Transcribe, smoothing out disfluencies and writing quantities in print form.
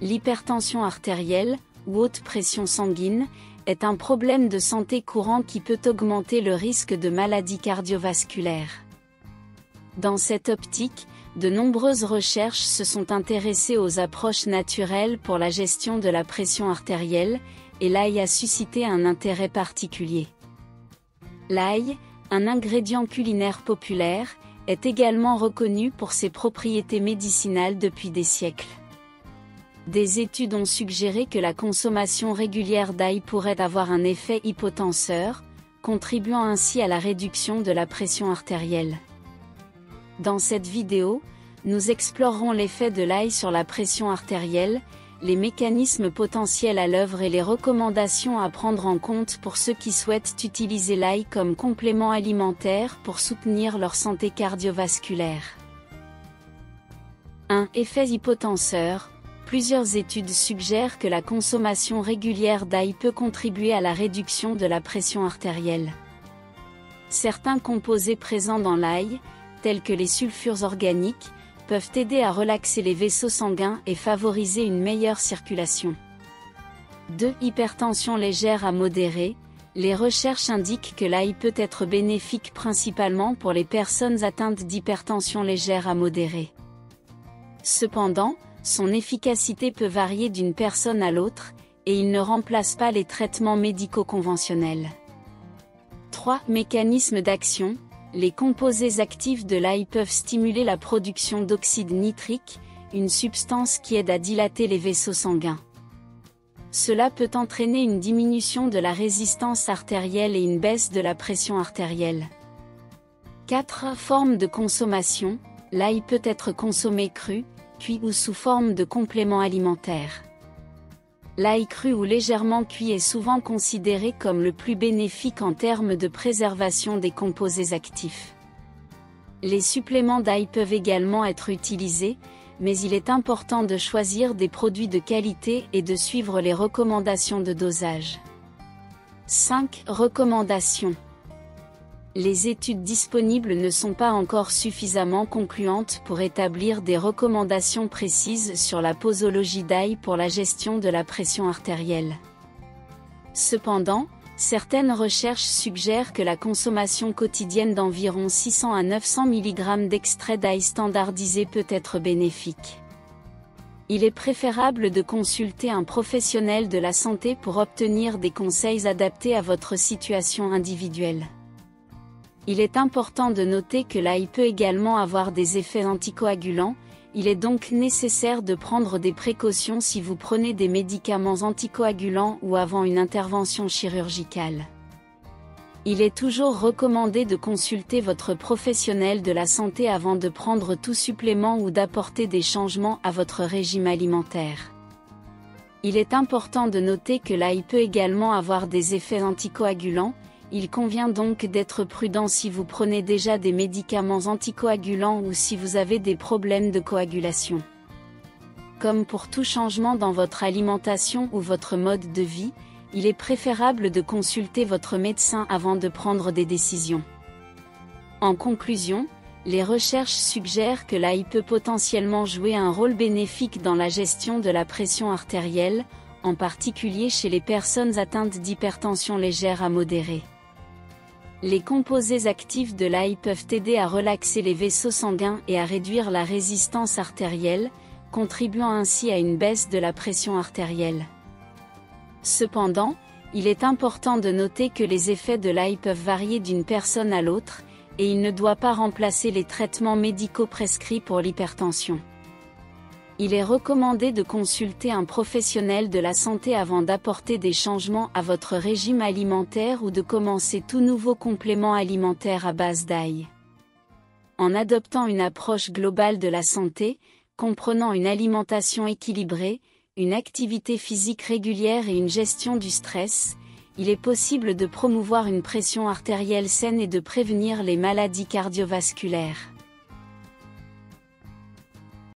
L'hypertension artérielle, ou haute pression sanguine, est un problème de santé courant qui peut augmenter le risque de maladies cardiovasculaires. Dans cette optique, de nombreuses recherches se sont intéressées aux approches naturelles pour la gestion de la pression artérielle, et l'ail a suscité un intérêt particulier. L'ail, un ingrédient culinaire populaire, est également reconnu pour ses propriétés médicinales depuis des siècles. Des études ont suggéré que la consommation régulière d'ail pourrait avoir un effet hypotenseur, contribuant ainsi à la réduction de la pression artérielle. Dans cette vidéo, nous explorerons l'effet de l'ail sur la pression artérielle, les mécanismes potentiels à l'œuvre et les recommandations à prendre en compte pour ceux qui souhaitent utiliser l'ail comme complément alimentaire pour soutenir leur santé cardiovasculaire. 1. Effet hypotenseur. Plusieurs études suggèrent que la consommation régulière d'ail peut contribuer à la réduction de la pression artérielle. Certains composés présents dans l'ail, tels que les sulfures organiques, peuvent aider à relaxer les vaisseaux sanguins et favoriser une meilleure circulation. 2. Hypertension légère à modérée. Les recherches indiquent que l'ail peut être bénéfique principalement pour les personnes atteintes d'hypertension légère à modérée. Cependant, son efficacité peut varier d'une personne à l'autre, et il ne remplace pas les traitements médicaux conventionnels. 3. Mécanisme d'action. Les composés actifs de l'ail peuvent stimuler la production d'oxyde nitrique, une substance qui aide à dilater les vaisseaux sanguins. Cela peut entraîner une diminution de la résistance artérielle et une baisse de la pression artérielle. 4. Forme de consommation. L'ail peut être consommé cru, cuit ou sous forme de complément alimentaire. L'ail cru ou légèrement cuit est souvent considéré comme le plus bénéfique en termes de préservation des composés actifs. Les suppléments d'ail peuvent également être utilisés, mais il est important de choisir des produits de qualité et de suivre les recommandations de dosage. 5. Recommandations. Les études disponibles ne sont pas encore suffisamment concluantes pour établir des recommandations précises sur la posologie d'ail pour la gestion de la pression artérielle. Cependant, certaines recherches suggèrent que la consommation quotidienne d'environ 600 à 900 mg d'extrait d'ail standardisé peut être bénéfique. Il est préférable de consulter un professionnel de la santé pour obtenir des conseils adaptés à votre situation individuelle. Il est important de noter que l'ail peut également avoir des effets anticoagulants, il est donc nécessaire de prendre des précautions si vous prenez des médicaments anticoagulants ou avant une intervention chirurgicale. Il est toujours recommandé de consulter votre professionnel de la santé avant de prendre tout supplément ou d'apporter des changements à votre régime alimentaire. Il est important de noter que l'ail peut également avoir des effets anticoagulants. Il convient donc d'être prudent si vous prenez déjà des médicaments anticoagulants ou si vous avez des problèmes de coagulation. Comme pour tout changement dans votre alimentation ou votre mode de vie, il est préférable de consulter votre médecin avant de prendre des décisions. En conclusion, les recherches suggèrent que l'ail peut potentiellement jouer un rôle bénéfique dans la gestion de la pression artérielle, en particulier chez les personnes atteintes d'hypertension légère à modérée. Les composés actifs de l'ail peuvent aider à relaxer les vaisseaux sanguins et à réduire la résistance artérielle, contribuant ainsi à une baisse de la pression artérielle. Cependant, il est important de noter que les effets de l'ail peuvent varier d'une personne à l'autre, et il ne doit pas remplacer les traitements médicaux prescrits pour l'hypertension. Il est recommandé de consulter un professionnel de la santé avant d'apporter des changements à votre régime alimentaire ou de commencer tout nouveau complément alimentaire à base d'ail. En adoptant une approche globale de la santé, comprenant une alimentation équilibrée, une activité physique régulière et une gestion du stress, il est possible de promouvoir une pression artérielle saine et de prévenir les maladies cardiovasculaires.